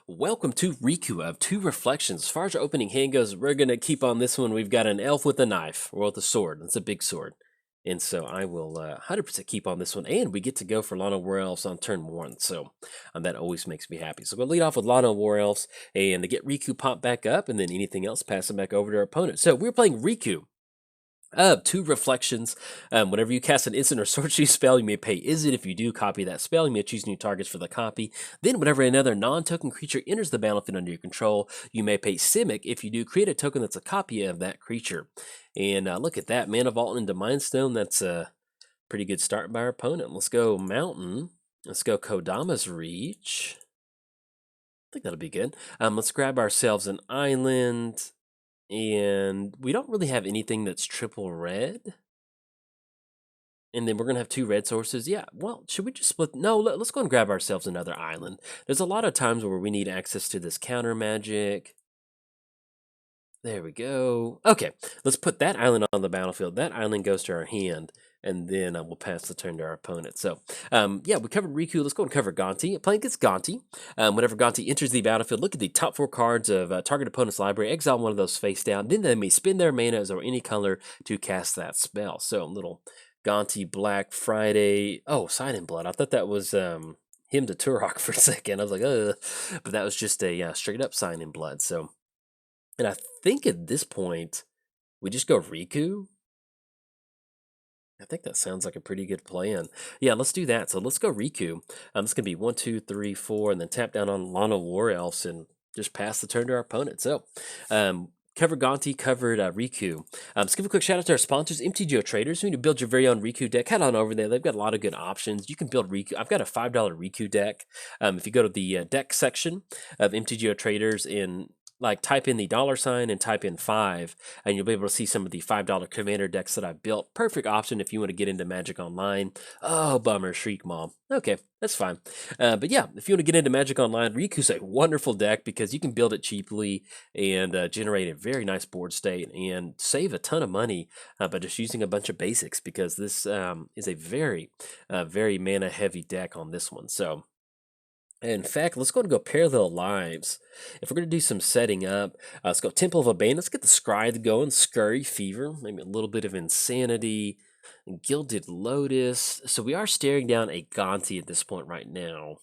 Welcome to Riku of Two Reflections. As far as our opening hand goes, we're going to keep on this one. We've got an elf with a knife, or with a sword. It's a big sword. And so I will 100% keep on this one. And we get to go for Lana War Elves on turn 1. So that always makes me happy. So we'll lead off with Lana War Elves and to get Riku popped back up. And then anything else, pass it back over to our opponent. So we're playing Riku of Two Reflections. Whenever you cast an instant or sorcery spell, you may pay Is It. If you do copy that spell, you may choose new targets for the copy. Then, whenever another non-token creature enters the battlefield under your control, you may pay Simic. If you do, create a token that's a copy of that creature. And look at that, Mana Vault into Mindstone. That's a pretty good start by our opponent. Let's go Mountain. Let's go Kodama's Reach. I think that'll be good. Let's grab ourselves an island. And we don't really have anything that's triple red. And then we're going to have 2 red sources. Yeah, well, should we just split? No, let's go and grab ourselves another island. There's a lot of times where we need access to this counter magic. There we go. Okay, let's put that island on the battlefield. That island goes to our hand. And then we'll pass the turn to our opponent. So, yeah, we covered Riku. Let's go and cover Gonti. Playing against Gonti. Whenever Gonti enters the battlefield, look at the top 4 cards of target opponent's library. Exile one of those face down. Then they may spend their mana or any color to cast that spell. So, little Gonti Black Friday. Oh, Sign in Blood. I thought that was him to Turok for a second. I was like, ugh. But that was just a straight up Sign in Blood. So, and I think at this point, we just go Riku. I think that sounds like a pretty good plan. Yeah, let's do that. So let's go Riku. It's going to be 1, 2, 3, 4, and then tap down on Lana War Elves and just pass the turn to our opponent. So, covered Gonti, covered Riku. Let's give a quick shout out to our sponsors, MTGOTraders. When you build your very own Riku deck, head on over there. They've got a lot of good options. You can build Riku. I've got a $5 Riku deck. If you go to the deck section of MTGOTraders and type in the $ and type in 5, and you'll be able to see some of the $5 commander decks that I've built. Perfect option if you want to get into Magic Online. Oh, bummer, Shriek Mom. Okay, that's fine. But yeah, if you want to get into Magic Online, Riku's a wonderful deck because you can build it cheaply and generate a very nice board state and save a ton of money by just using a bunch of basics, because this is a very, very mana-heavy deck on this one. So, in fact, let's go and go Parallel Lives. If we're going to do some setting up, let's go Temple of Obane. Let's get the Scry going. Scurry Fever. Maybe a little bit of Insanity. Gilded Lotus. So we are staring down a Gonti at this point right now.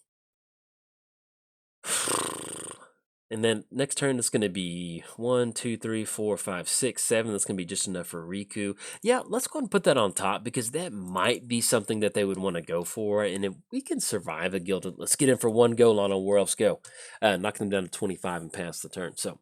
And then next turn, it's going to be 1, 2, 3, 4, 5, 6, 7. That's going to be just enough for Riku. Yeah, let's go and put that on top because that might be something that they would want to go for. And if we can survive a Gilded, let's get in for 1 go, Lana War Elves go. Knock them down to 25 and pass the turn. So,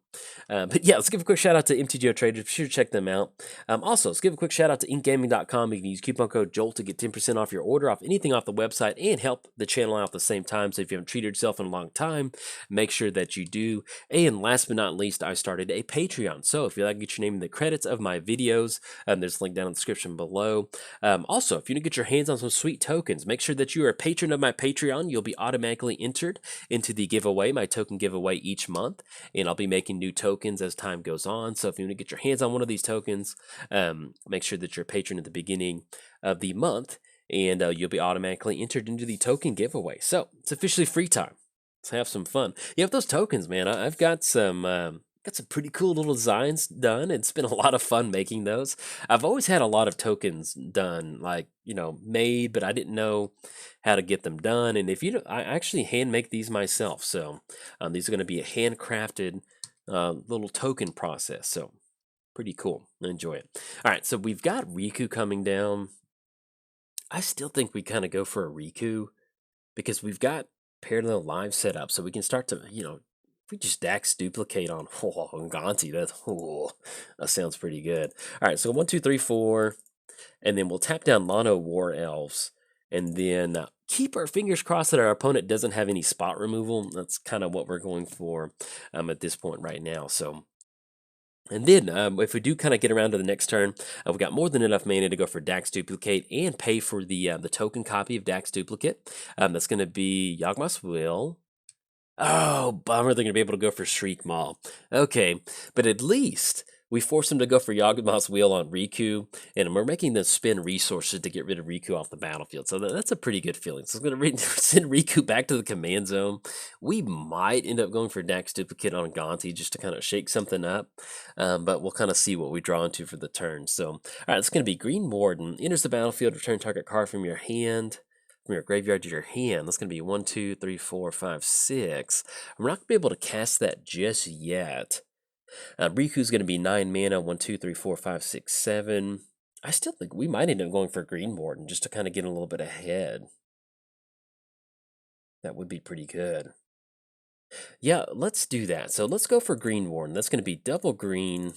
but yeah, let's give a quick shout out to MTGOTraders. Be sure to check them out. Also, let's give a quick shout out to inkgaming.com. You can use coupon code JOLT to get 10% off your order off anything off the website and help the channel out at the same time. So if you haven't treated yourself in a long time, make sure that you do. And last but not least, I started a Patreon. So if you'd like to get your name in the credits of my videos, there's a link down in the description below. Also, if you want to get your hands on some sweet tokens, make sure that you are a patron of my Patreon. You'll be automatically entered into the giveaway, my token giveaway each month. And I'll be making new tokens as time goes on. So if you want to get your hands on one of these tokens, make sure that you're a patron at the beginning of the month. And you'll be automatically entered into the token giveaway. So it's officially free time. Let's have some fun. Yeah, with those tokens, man, I've got some pretty cool little designs done. It's been a lot of fun making those. I've always had a lot of tokens done, made, but I didn't know how to get them done. And if you know, I actually hand make these myself. So these are going to be a handcrafted little token process. So pretty cool. Enjoy it. All right, so we've got Riku coming down. I still think we kind of go for a Riku because we've got Parallel Live set up, so we can start to, if we just Dax duplicate on Gonti, that sounds pretty good. All right, so 1, 2, 3, 4, and then we'll tap down Lana War Elves, and then keep our fingers crossed that our opponent doesn't have any spot removal. That's kind of what we're going for at this point right now. So. And then, if we do kind of get around to the next turn, we've got more than enough mana to go for Dax Duplicate and pay for the token copy of Dax Duplicate. That's going to be Yawgmoth's Will. Oh, bummer, they're going to be able to go for Shriek Maw. Okay, but at least We force him to go for Yagama's Wheel on Riku, and we're making them spend resources to get rid of Riku off the battlefield. So that's a pretty good feeling. So I'm going to send Riku back to the command zone. We might end up going for Dax Duplicate on Gonti just to kind of shake something up, but we'll kind of see what we draw into for the turn. So, all right, it's going to be Green Warden. Enters the battlefield, return target card from your hand. From your graveyard to your hand. That's going to be 1, 2, 3, 4, 5, 6. We're not going to be able to cast that just yet. Riku's going to be 9 mana, 1, 2, 3, 4, 5, 6, 7. I still think we might end up going for Green Warden just to kind of get a little bit ahead. That would be pretty good. Yeah, let's do that. So let's go for Green Warden. That's going to be double green.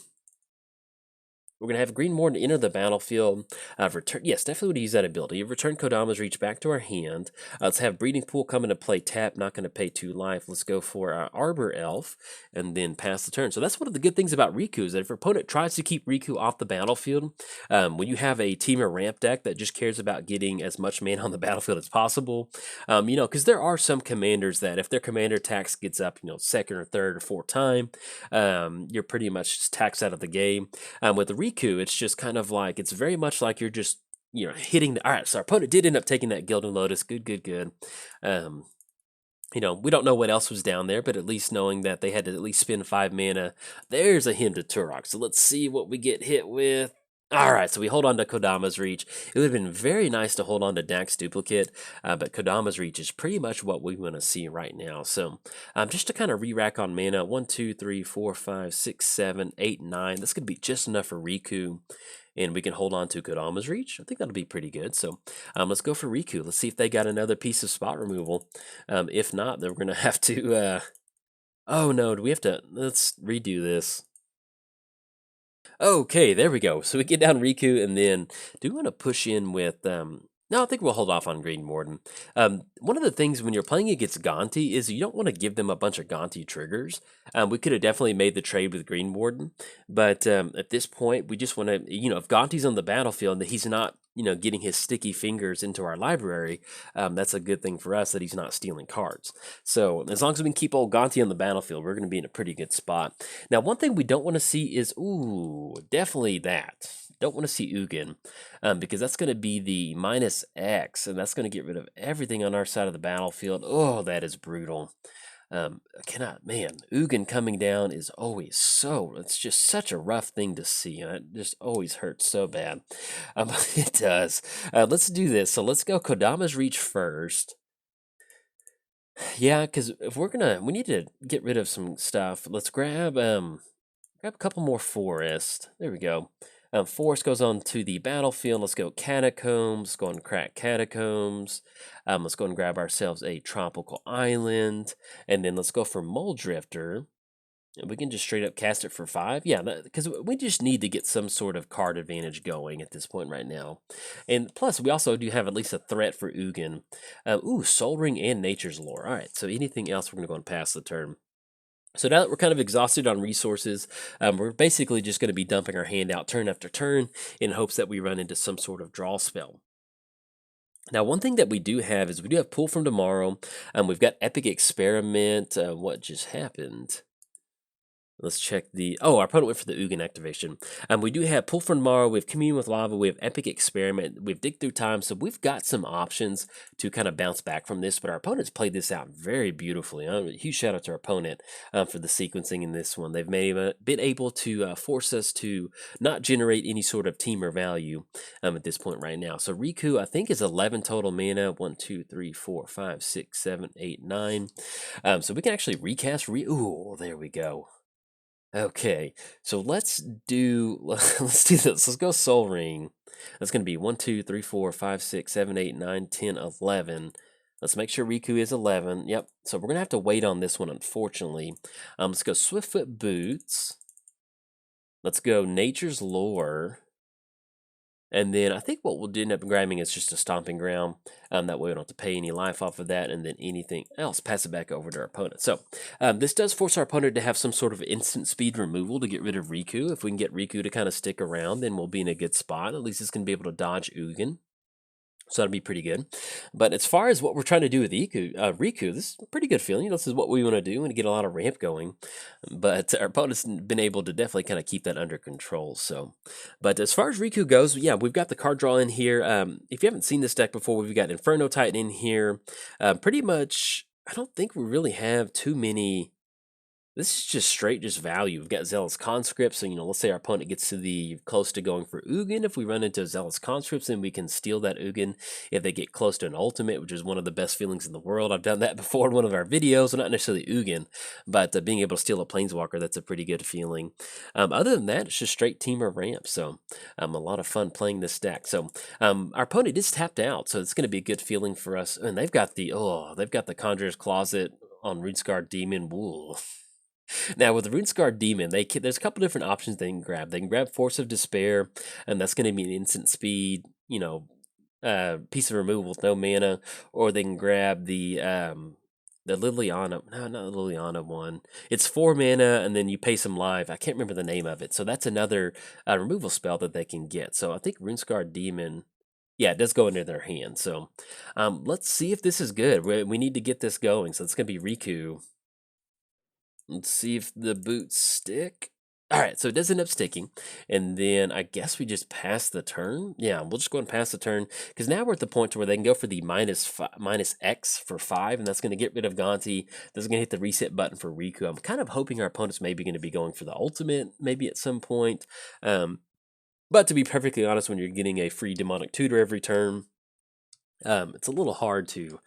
We're going to have Green Warden enter the battlefield. Return, yes, definitely would use that ability. Return Kodama's Reach back to our hand. Let's have Breeding Pool come into play. Tap, not going to pay 2 life. Let's go for our Arbor Elf and then pass the turn. So that's one of the good things about Riku is that if your opponent tries to keep Riku off the battlefield, when you have a team or ramp deck that just cares about getting as much mana on the battlefield as possible, you know, because there are some commanders that if their commander tax gets up, you know, second or third or fourth time, you're pretty much taxed out of the game. With the Riku, it's just kind of like, it's very much like you're just, you know, hitting the, all right, so our opponent did end up taking that Gilded Lotus. Good. You know, we don't know what else was down there, but at least knowing that they had to at least spend 5 mana, there's a hymn to Turok. So let's see what we get hit with. All right, so we hold on to Kodama's Reach. It would have been very nice to hold on to Dax Duplicate, but Kodama's Reach is pretty much what we want to see right now. So just to kind of re-rack on mana, 1, 2, 3, 4, 5, 6, 7, 8, 9. That's going to be just enough for Riku, and we can hold on to Kodama's Reach. I think that'll be pretty good. So let's go for Riku. Let's see if they got another piece of spot removal. If not, then we're going to have to... oh, no, do we have to... Let's redo this. Okay, there we go. So we get down Riku, and then do we want to push in with... no, I think we'll hold off on Green Warden. One of the things when you're playing against Gonti is you don't want to give them a bunch of Gonti triggers. We could have definitely made the trade with Green Warden, but at this point, we just want to, you know, if Gonti's on the battlefield and he's not, you know, getting his sticky fingers into our library, that's a good thing for us that he's not stealing cards. So as long as we can keep old Gonti on the battlefield, we're going to be in a pretty good spot. Now, one thing we don't want to see is, ooh, definitely that. Don't want to see Ugin, because that's going to be the -X, and that's going to get rid of everything on our side of the battlefield. Oh, that is brutal. Man, Ugin coming down is always so, it's just such a rough thing to see, and it just always hurts so bad. It does. Let's do this. So let's go Kodama's Reach first. Yeah, because if we need to get rid of some stuff. Let's grab a couple more forest. There we go. Forest goes on to the battlefield. Let's go Catacombs. Let's go and crack Catacombs. Let's go and grab ourselves a tropical island. And then let's go for Mole Drifter. And we can just straight up cast it for 5. Yeah, because we just need to get some sort of card advantage going at this point right now. And plus, we also do have at least a threat for Ugin. Ooh, Soul Ring and Nature's Lore. All right, so anything else, we're going to go and pass the turn. So now that we're kind of exhausted on resources, we're basically just going to be dumping our hand out turn after turn in hopes that we run into some sort of draw spell. Now, one thing that we do have is we do have Pull from Tomorrow. We've got Epic Experiment. What just happened? Let's check the... Oh, our opponent went for the Ugin activation. We do have Pull from Tomorrow, we have Commune with Lava, we have Epic Experiment, we have Dig Through Time, so we've got some options to kind of bounce back from this, but our opponents played this out very beautifully. Huge shout out to our opponent for the sequencing in this one. They've been able to force us to not generate any sort of team or value at this point right now. So Riku, I think, is 11 total mana. 1, 2, 3, 4, 5, 6, 7, 8, 9. So we can actually recast Ooh, there we go. Okay, so let's do this. Let's go Soul Ring. That's going to be 1, 2, 3, 4, 5, 6, 7, 8, 9, 10, 11. Let's make sure Riku is 11. Yep, so we're going to have to wait on this one, unfortunately. Let's go Swiftfoot Boots. Let's go Nature's Lore. And then I think what we'll end up grabbing is just a Stomping Ground. That way we don't have to pay any life off of that, and then anything else, pass it back over to our opponent. So this does force our opponent to have some sort of instant speed removal to get rid of Riku. If we can get Riku to kind of stick around, then we'll be in a good spot. At least it's going to be able to dodge Ugin. So that'll be pretty good. But as far as what we're trying to do with Riku, this is a pretty good feeling. This is what we want to do. We want to get a lot of ramp going. But our opponent's been able to definitely kind of keep that under control. So, but as far as Riku goes, yeah, we've got the card draw in here. If you haven't seen this deck before, we've got Inferno Titan in here. Pretty much, I don't think we really have too many. This is just straight value. We've got Zealous Conscripts, so, let's say our opponent gets to the close to going for Ugin. If we run into Zealous Conscripts, then we can steal that Ugin if they get close to an ultimate, which is one of the best feelings in the world. I've done that before in one of our videos, well, not necessarily Ugin, but being able to steal a Planeswalker, that's a pretty good feeling. Other than that, it's just straight Teamer ramp, so a lot of fun playing this deck. So our opponent is tapped out, so it's going to be a good feeling for us. And they've got the Conjurer's Closet on Runescarred Demon. Woo. Now, with the Runescarred Demon, there's a couple different options they can grab. They can grab Force of Despair, and that's going to be an instant speed, piece of removal with no mana, or they can grab the Liliana. No, not the Liliana one. It's 4 mana, and then you pay some live. I can't remember the name of it. So that's another removal spell that they can get. So I think Runescarred Demon. Yeah, it does go into their hand. So let's see if this is good. We need to get this going. So it's going to be Riku. Let's see if the boots stick. All right, so it does end up sticking, and then I guess we just pass the turn. Yeah, we'll just go and pass the turn, because now we're at the point where they can go for the minus X for 5, and that's going to get rid of Gonti. That's going to hit the reset button for Riku. I'm kind of hoping our opponent's maybe going to be going for the ultimate, maybe at some point. But to be perfectly honest, when you're getting a free Demonic Tutor every turn, it's a little hard to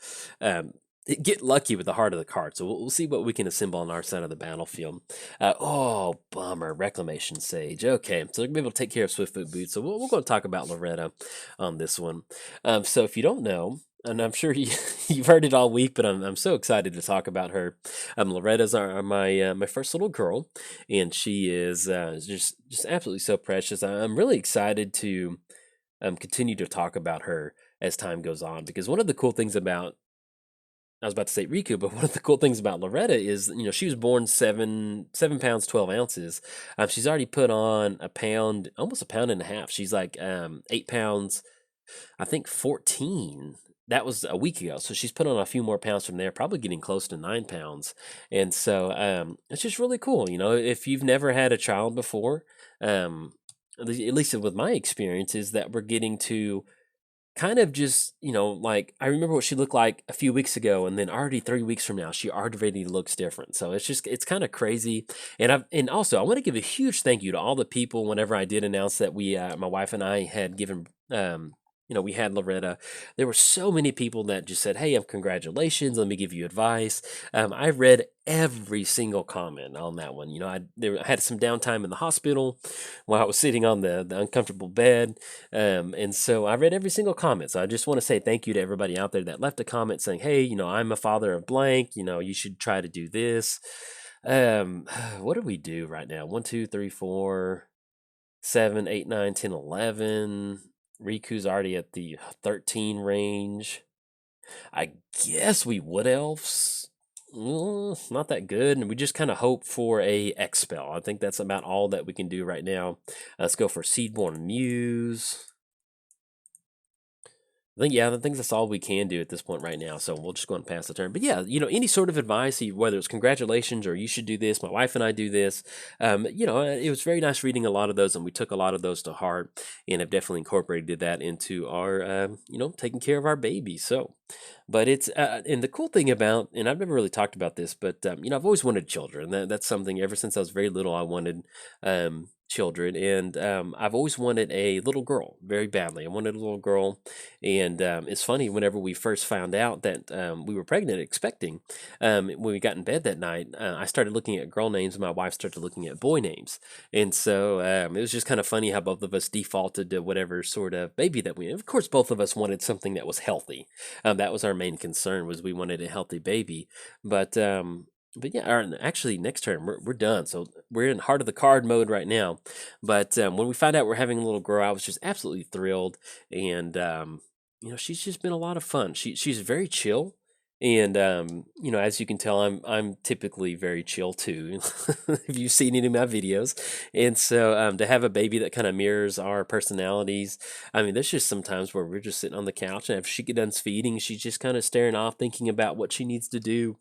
get lucky with the heart of the card. So we'll see what we can assemble on our side of the battlefield. Oh, bummer. Reclamation Sage. Okay, so they're going to be able to take care of Swiftfoot Boots. So we're going to talk about Loretta on this one. So if you don't know, and I'm sure you've heard it all week, but I'm so excited to talk about her. Loretta's my first little girl, and she is just absolutely so precious. I'm really excited to continue to talk about her as time goes on, because one of the cool things about, I was about to say Riku, but one of the cool things about Loretta is, she was born 7 pounds 12 ounces. She's already put on a pound, almost a pound and a half. She's like 8 pounds, I think 14. That was a week ago, so she's put on a few more pounds from there, probably getting close to 9 pounds. And so it's just really cool. If you've never had a child before, at least with my experience, is that we're getting to kind of just, like, I remember what she looked like a few weeks ago, and then already 3 weeks from now, she already looks different. So it's kind of crazy. And also, I want to give a huge thank you to all the people whenever I did announce that my wife and I had given, we had Loretta. There were so many people that just said, "Hey, congratulations. Let me give you advice." I read every single comment on that one. I had some downtime in the hospital while I was sitting on the uncomfortable bed, and so I read every single comment. So I just want to say thank you to everybody out there that left a comment saying, "Hey, I'm a father of blank. You should try to do this." What do we do right now? 1, 2, 3, 4, 7, 8, 9, 10, 11. Riku's already at the 13 range. I guess we Wood Elves. Not that good, and we just kind of hope for a X spell. I think that's about all that we can do right now. Let's go for Seedborn Muse. I think that's all we can do at this point right now. So we'll just go and pass the turn. But yeah, any sort of advice, whether it's congratulations or you should do this, my wife and I do this. It was very nice reading a lot of those, and we took a lot of those to heart, and have definitely incorporated that into our, taking care of our baby. So, but it's and the cool thing about, and I've never really talked about this, but I've always wanted children. That's something ever since I was very little. I wanted children, and I've always wanted a little girl very badly. I wanted a little girl, and it's funny, whenever we first found out that we were pregnant, expecting, when we got in bed that night, I started looking at girl names, and my wife started looking at boy names, and so it was just kind of funny how both of us defaulted to whatever sort of baby that we. Of course, both of us wanted something that was healthy. That was our main concern, was we wanted a healthy baby, but yeah, actually, next turn we're done. So we're in heart of the card mode right now. But when we found out we're having a little girl, I was just absolutely thrilled, and she's just been a lot of fun. She's very chill, And you know, as you can tell, I'm typically very chill too. If you've seen any of my videos, and so to have a baby that kind of mirrors our personalities, I mean, there's just sometimes where we're just sitting on the couch, and after she gets done feeding, she's just kind of staring off, thinking about what she needs to do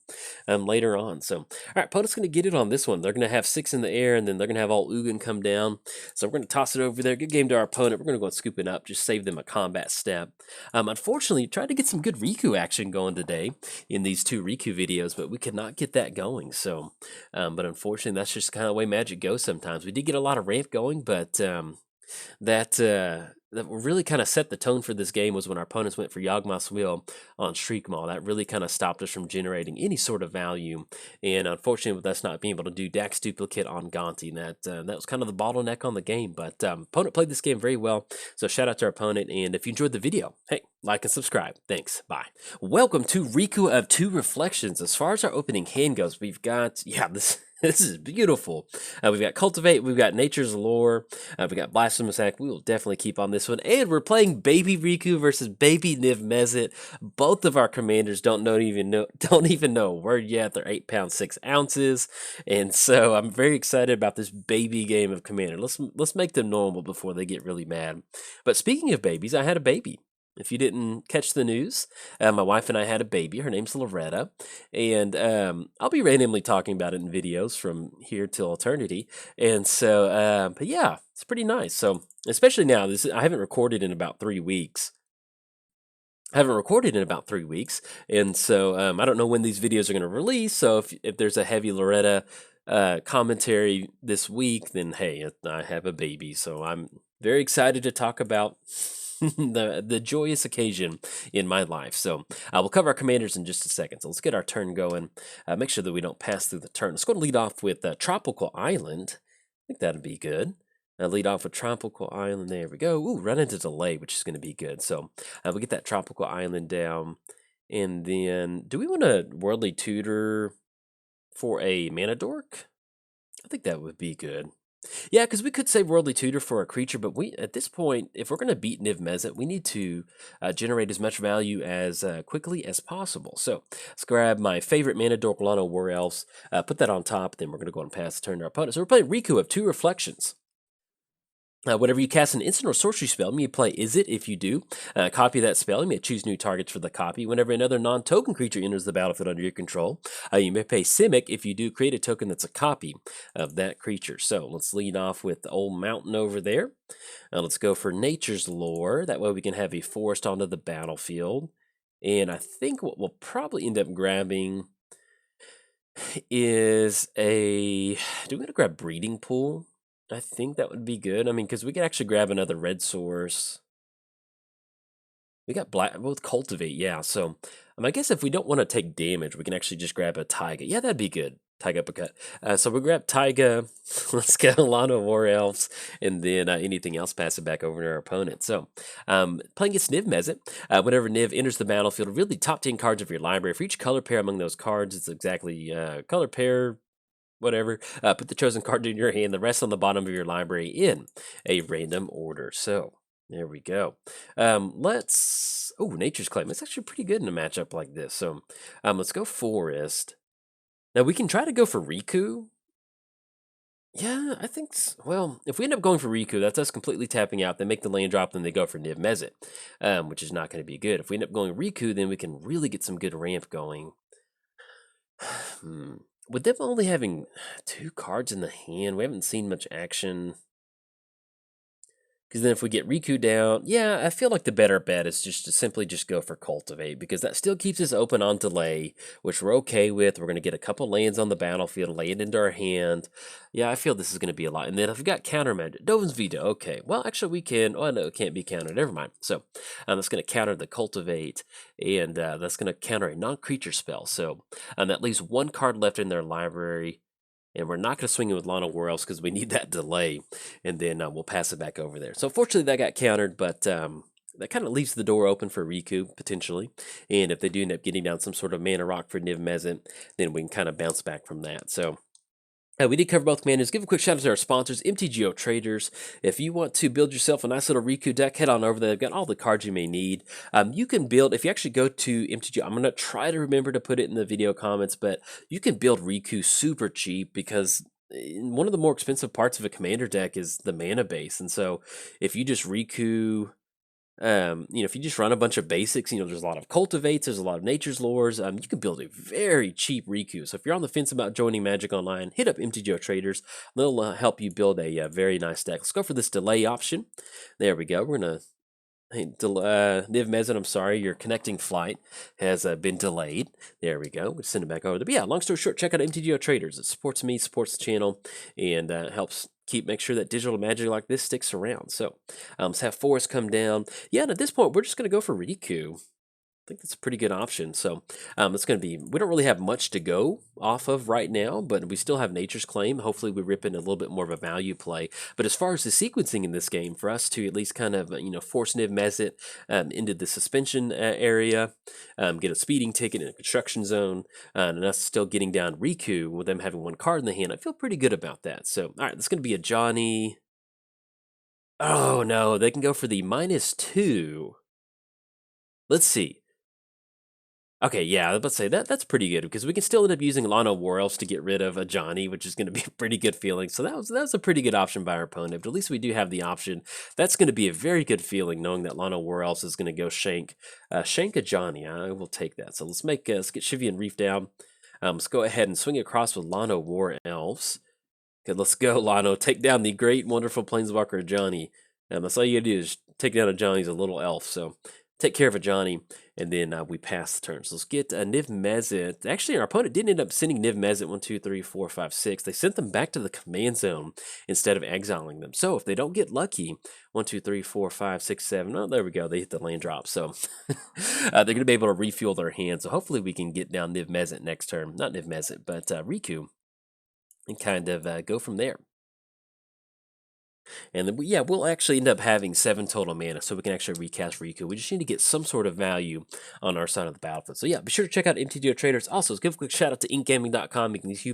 later on. So, all right, opponent's going to get it on this one. They're going to have 6 in the air, and then they're going to have all Ugin come down. So we're going to toss it over there. Good game to our opponent. We're going to go and scoop it up, just save them a combat step. Unfortunately, tried to get some good Riku action going today in these 2 Riku videos, but we could not get that going. So, but unfortunately, that's just kind of the way Magic goes sometimes. We did get a lot of ramp going, but that really kind of set the tone for this game was when our opponents went for Yawgmoth's Will on Shriek Maw. That really kind of stopped us from generating any sort of value. And unfortunately, with us not being able to do Dax Duplicate on Gonti, that was kind of the bottleneck on the game. But opponent played this game very well. So shout out to our opponent. And if you enjoyed the video, hey, like and subscribe. Thanks. Bye. Welcome to Riku of 2 Reflections. As far as our opening hand goes, we've got, this is beautiful. We've got Cultivate, we've got Nature's Lore, we've got Blasphemous Act. We will definitely keep on this one. And we're playing Baby Riku versus Baby Niv-Mizzet. Both of our commanders don't even know a word yet. They're 8 pounds 6 ounces, and so I'm very excited about this baby game of Commander. Let's make them normal before they get really mad. But speaking of babies, I had a baby. If you didn't catch the news, my wife and I had a baby. Her name's Loretta, and I'll be randomly talking about it in videos from here till eternity. And so, but yeah, it's pretty nice. So, especially now, I haven't recorded in about 3 weeks. And so I don't know when these videos are going to release. So if there's a heavy Loretta commentary this week, then hey, I have a baby. So I'm very excited to talk about the joyous occasion in my life. So we'll cover our commanders in just a second. So let's get our turn going. Make sure that we don't pass through the turn. Let's go and lead off with Tropical Island. I think that'd be good. Lead off with Tropical Island. There we go. Ooh, run into delay, which is going to be good. So we'll get that Tropical Island down. And then, do we want to Worldly Tutor for a Mana Dork? I think that would be good. Yeah, because we could save Worldly Tutor for a creature, but at this point, if we're going to beat Niv-Mizzet, we need to generate as much value as quickly as possible. So let's grab my favorite Mana Dork, Lana War Elves, put that on top, then we're going to go and pass the turn to our opponent. So we're playing Riku of 2 Reflections. Whenever you cast an instant or sorcery spell, you may play Is It. If you do, copy that spell. You may choose new targets for the copy. Whenever another non-token creature enters the battlefield under your control, you may pay Simic. If you do, create a token that's a copy of that creature. So let's lead off with the old mountain over there. Let's go for Nature's Lore. That way we can have a forest onto the battlefield. And I think what we'll probably end up grabbing is do we want to grab Breeding Pool? I think that would be good. I mean, because we could actually grab another red source. We got black, both Cultivate, yeah. So I guess if we don't want to take damage, we can actually just grab a Taiga. Yeah, that'd be good. Taiga Uppercut. So we'll grab Taiga. Let's get a lot of War Elves, and then anything else, pass it back over to our opponent. So playing against Niv-Mizzet, whenever Niv enters the battlefield, really top 10 cards of your library. For each color pair among those cards, it's exactly color pair, whatever, put the chosen card in your hand, the rest on the bottom of your library in a random order. So there we go. Nature's Claim. It's actually pretty good in a matchup like this. So let's go Forest. Now we can try to go for Riku. Yeah, I think, well, if we end up going for Riku, that's us completely tapping out. They make the land drop, then they go for Niv-Mizzet, which is not going to be good. If we end up going Riku, then we can really get some good ramp going. With them only having 2 cards in the hand, we haven't seen much action. Because then if we get Riku down, yeah, I feel like the better bet is just to simply just go for Cultivate, because that still keeps us open on delay, which we're okay with. We're going to get a couple lands on the battlefield, lay it into our hand. Yeah, I feel this is going to be a lot. And then if we've got Counter Magic, Dovin's Veto, okay. Well, actually we can, oh no, it can't be countered, never mind. So that's going to counter the Cultivate, and that's going to counter a non-creature spell. So that leaves 1 card left in their library. And we're not going to swing it with Lana War Elves because we need that delay. And then we'll pass it back over there. So fortunately that got countered, but that kind of leaves the door open for Riku, potentially. And if they do end up getting down some sort of mana rock for Niv-Mizzet, then we can kind of bounce back from that. So We did cover both commanders. Give a quick shout out to our sponsors, MTGOTraders. If you want to build yourself a nice little Riku deck, head on over there. They've got all the cards you may need. You can build, if you actually go to MTG, I'm going to try to remember to put it in the video comments, but you can build Riku super cheap because one of the more expensive parts of a commander deck is the mana base. And so if you just Riku, if you just run a bunch of basics, there's a lot of cultivates, there's a lot of nature's lores. You can build a very cheap Riku. So if you're on the fence about joining Magic Online, hit up MTGOTraders. They'll help you build a very nice deck. Let's go for this delay option. There we go. We're gonna Niv-Mizzet, I'm sorry, your connecting flight has been delayed. There we go. We'll send it back over there. But yeah, long story short, check out MTGOTraders. It supports me, supports the channel, and helps make sure that digital magic like this sticks around. So let's have Forest come down. Yeah, and at this point, we're just going to go for Riku. I think that's a pretty good option. So it's going to be, we don't really have much to go off of right now, but we still have Nature's Claim. Hopefully we rip in a little bit more of a value play. But as far as the sequencing in this game, for us to at least kind of, force Niv-Mizzet into the suspension area, get a speeding ticket in a construction zone, and us still getting down Riku with them having one card in the hand, I feel pretty good about that. So, all right, that's going to be a Johnny. Oh, no, they can go for the -2. Let's see. Okay, yeah, I was about to say that's pretty good because we can still end up using Lana War Elves to get rid of a Johnny, which is going to be a pretty good feeling. So that was a pretty good option by our opponent. But at least we do have the option. That's going to be a very good feeling knowing that Lana War Elves is going to go shank a Johnny. I will take that. So let's get Shivian Reef down. Let's go ahead and swing across with Lana War Elves. Okay, let's go, Lano. Take down the great, wonderful Planeswalker Johnny. That's all you gotta do is take down a Johnny's a little elf. So take care of a Johnny, and then we pass the turn. So let's get Niv-Mizzet. Actually, our opponent didn't end up sending Niv-Mizzet 1, 2, 3, 4, 5, 6. They sent them back to the command zone instead of exiling them. So if they don't get lucky, 1, 2, 3, 4, 5, 6, 7. Oh, there we go. They hit the land drop. So they're going to be able to refuel their hand. So hopefully we can get down Niv-Mizzet next turn. Not Niv-Mizzet, but Riku. And kind of go from there. And then, yeah, we'll actually end up having 7 total mana, so we can actually recast Riku. We just need to get some sort of value on our side of the battlefield. So yeah, be sure to check out MTGOTraders. Also, let's give a quick shout out to inkgaming.com. You can use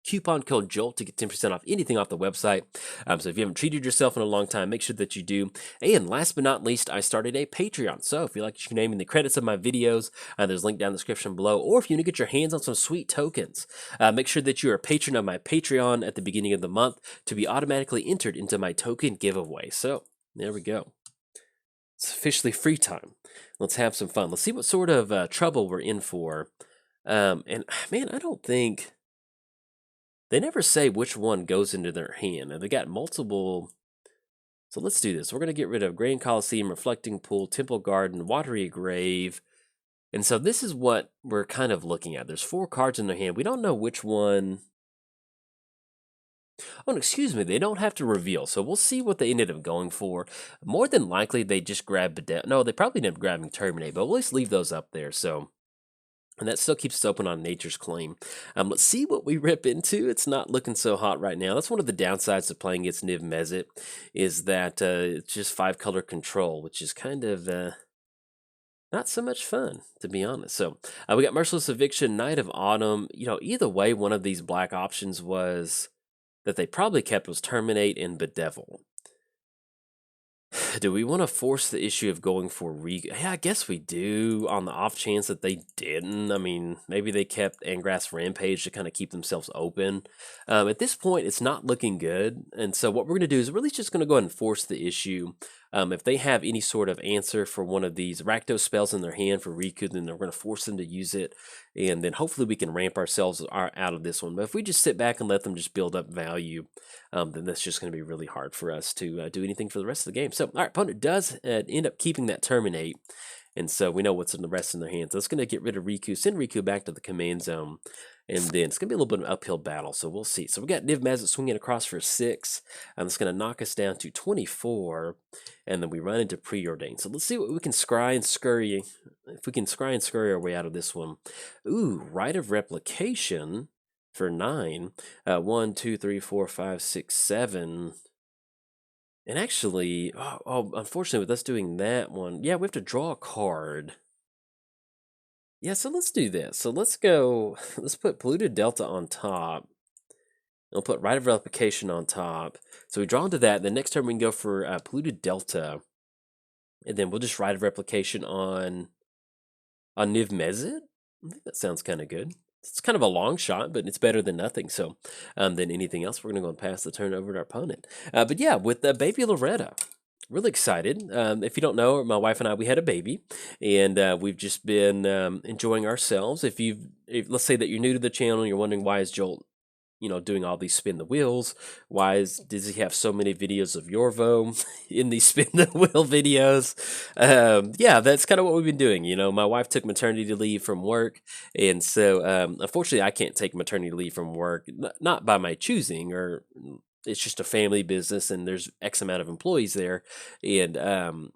coupon code JOLT to get 10% off anything off the website. So if you haven't treated yourself in a long time, make sure that you do. And last but not least, I started a Patreon. So if you like your name in the credits of my videos, there's a link down in the description below. Or if you want to get your hands on some sweet tokens, make sure that you are a patron of my Patreon at the beginning of the month to be automatically entered into my token giveaway. So there we go. It's officially free time. Let's have some fun. Let's see what sort of trouble we're in for. And man, I don't think they never say which one goes into their hand. And they got multiple. So let's do this. We're going to get rid of Grand Coliseum, Reflecting Pool, Temple Garden, Watery Grave. And so this is what we're kind of looking at. There's 4 cards in their hand. We don't know which one. Oh, excuse me, they don't have to reveal, so we'll see what they ended up going for. More than likely, they just grabbed No, they probably ended up grabbing Terminate, but we'll at least leave those up there, so. And that still keeps us open on Nature's Claim. Let's see what we rip into. It's not looking so hot right now. That's one of the downsides of playing against Niv-Mizzet, is that it's just 5-color control, which is kind of not so much fun, to be honest. So we got Merciless Eviction, Night of Autumn. Either way, one of these black options was that they probably kept was Terminate and Bedevil. Do we want to force the issue of going for Riku? Yeah, I guess we do, on the off chance that they didn't. I mean, maybe they kept Angrass Rampage to kind of keep themselves open. At this point, it's not looking good, and so what we're going to do is we're really just going to go ahead and force the issue. If they have any sort of answer for one of these Rakdos spells in their hand for Riku, then they're going to force them to use it, and then hopefully we can ramp ourselves out of this one. But if we just sit back and let them just build up value, then that's just going to be really hard for us to do anything for the rest of the game. So, our opponent does end up keeping that Terminate, and so we know what's in the rest in their hands. So it's going to get rid of Riku, send Riku back to the command zone, and then it's going to be a little bit of an uphill battle, so we'll see. So we got Niv-Mizzet swinging across for 6, and it's going to knock us down to 24, and then we run into Preordained. So let's see what we can scry and scurry, if we can scry and scurry our way out of this one. Ooh, Rite of Replication for 9. 1, 2, 3, 4, 5, 6, 7. And actually, unfortunately, with us doing that one, yeah, we have to draw a card. Yeah, so let's do this. So let's put Polluted Delta on top. We'll put Rite of Replication on top. So we draw into that. The next turn we can go for Polluted Delta. And then we'll just Rite of Replication on Niv-Mizzet. I think that sounds kind of good. It's kind of a long shot, but it's better than nothing. So than anything else, we're going to go and pass the turn over to our opponent. But yeah, with Baby Loretta. Really excited. If you don't know, my wife and I, we had a baby, and we've just been enjoying ourselves. If let's say that you're new to the channel, and you're wondering why is Jolt, doing all these spin the wheels? Does he have so many videos of Yorvo in these spin the wheel videos? Yeah, that's kind of what we've been doing. My wife took maternity leave from work, and so unfortunately, I can't take maternity leave from work, not by my choosing, or it's just a family business and there's X amount of employees there. And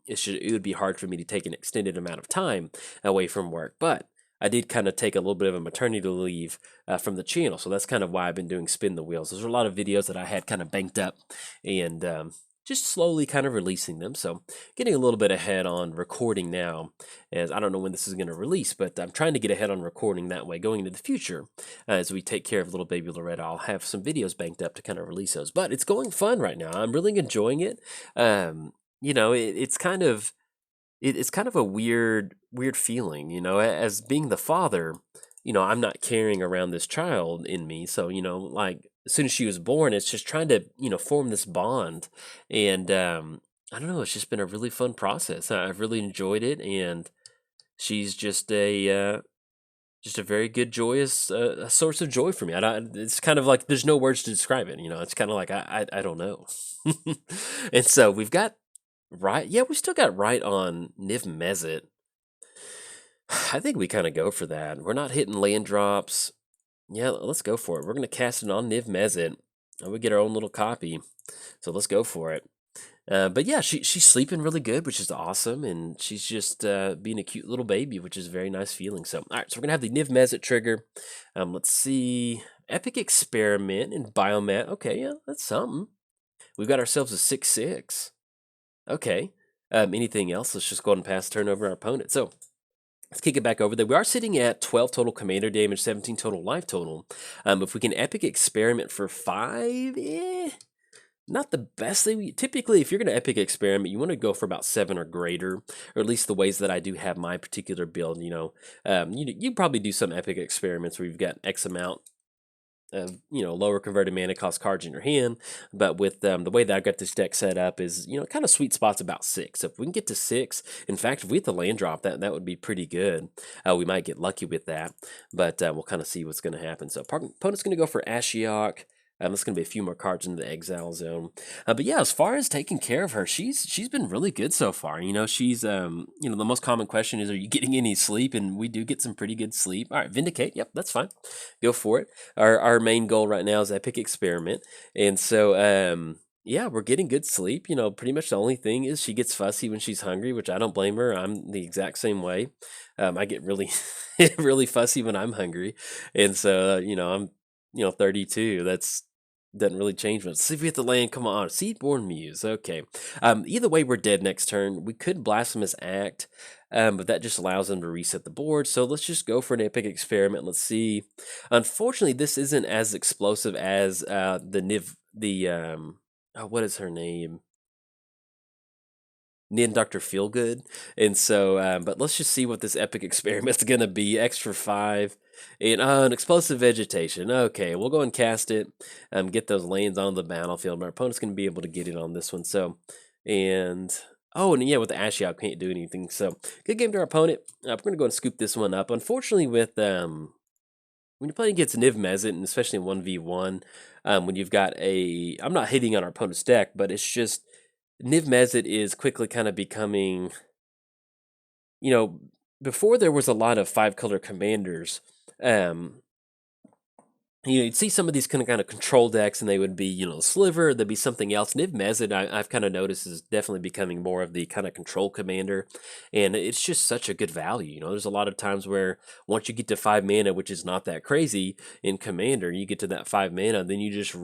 it would be hard for me to take an extended amount of time away from work. But I did kind of take a little bit of a maternity leave from the channel. So that's kind of why I've been doing Spin the Wheels. There's a lot of videos that I had kind of banked up and just slowly kind of releasing them. So getting a little bit ahead on recording now, as I don't know when this is going to release, but I'm trying to get ahead on recording that way going into the future. As we take care of little baby Loretta, I'll have some videos banked up to kind of release those. But it's going fun right now. I'm really enjoying it. It's kind of a weird feeling, as being the father. I'm not carrying around this child in me, so like as soon as she was born, it's just trying to form this bond, and I don't know, it's just been a really fun process. I've really enjoyed it, and she's just a very good, joyous a source of joy for me. It's kind of like there's no words to describe it. It's kind of like I don't know. And so we've got right. Yeah, we still got right on Niv-Mizzet. I think we kind of go for that. We're not hitting land drops. Yeah, let's go for it. We're going to cast it on Niv-Mizzet. And we get our own little copy. So let's go for it. But yeah, she's sleeping really good, which is awesome. And she's just being a cute little baby, which is a very nice feeling. So, all right, so we're going to have the Niv-Mizzet trigger. Let's see. Epic Experiment and Biomat. Okay, yeah, that's something. We've got ourselves a 6/6. Okay. Anything else? Let's just go ahead and pass turn over our opponent. So let's kick it back over there. We are sitting at 12 total commander damage, 17 total life total. If we can Epic Experiment for 5, not the best thing. Typically, if you're going to Epic Experiment, you want to go for about 7 or greater, or at least the ways that I do have my particular build. You probably do some Epic Experiments where you've got X amount of lower converted mana cost cards in your hand, but with the way that I've got this deck set up is kind of sweet spots about 6. So if we can get to 6, in fact, if we hit the land drop, that would be pretty good. We might get lucky with that, but we'll kind of see what's going to happen. So opponent's going to go for Ashiok. There's going to be a few more cards in the exile zone. But yeah, as far as taking care of her, she's been really good so far. She's, the most common question is, are you getting any sleep? And we do get some pretty good sleep. All right, Vindicate. Yep, that's fine. Go for it. Our main goal right now is Epic Experiment. And so, yeah, we're getting good sleep. Pretty much the only thing is she gets fussy when she's hungry, which I don't blame her. I'm the exact same way. I get really, really fussy when I'm hungry. And so, I'm 32. Doesn't really change much. Let's see if we hit the land. Come on, Seedborn Muse. Okay. Either way, we're dead next turn. We could Blasphemous Act, but that just allows them to reset the board. So let's just go for an Epic Experiment. Let's see. Unfortunately, this isn't as explosive as what is her name? Dr. Feelgood. And so, but let's just see what this Epic Experiment's going to be. Extra 5. And an Explosive Vegetation. Okay, we'll go and cast it. Get those lands on the battlefield. My opponent's going to be able to get it on this one. So, and yeah, with the Ashiok, can't do anything. So, good game to our opponent. We're going to go and scoop this one up. Unfortunately, with when you're playing against Niv-Mizzet, and especially in 1v1, when you've got I'm not hating on our opponent's deck, but it's just Niv-Mizzet is quickly kind of becoming, before there was a lot of 5-color commanders, you'd see some of these kind of control decks, and they would be, Sliver, there'd be something else. Niv-Mizzet, I've kind of noticed, is definitely becoming more of the kind of control commander, and it's just such a good value. There's a lot of times where once you get to 5 mana, which is not that crazy in Commander, you get to that 5 mana, then you just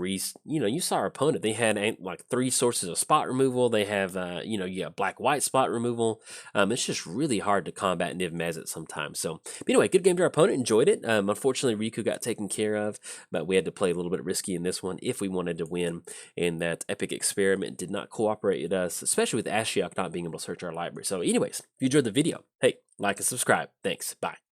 you saw our opponent. They had like 3 sources of spot removal. They have, you got black-white spot removal. It's just really hard to combat Niv-Mizzet sometimes. So, but anyway, good game to our opponent. Enjoyed it. Unfortunately, Riku got taken care of. but we had to play a little bit risky in this one if we wanted to win, and that Epic Experiment did not cooperate with us, especially with Ashiok not being able to search our library. So anyways, if you enjoyed the video, hey, like and subscribe. Thanks. Bye.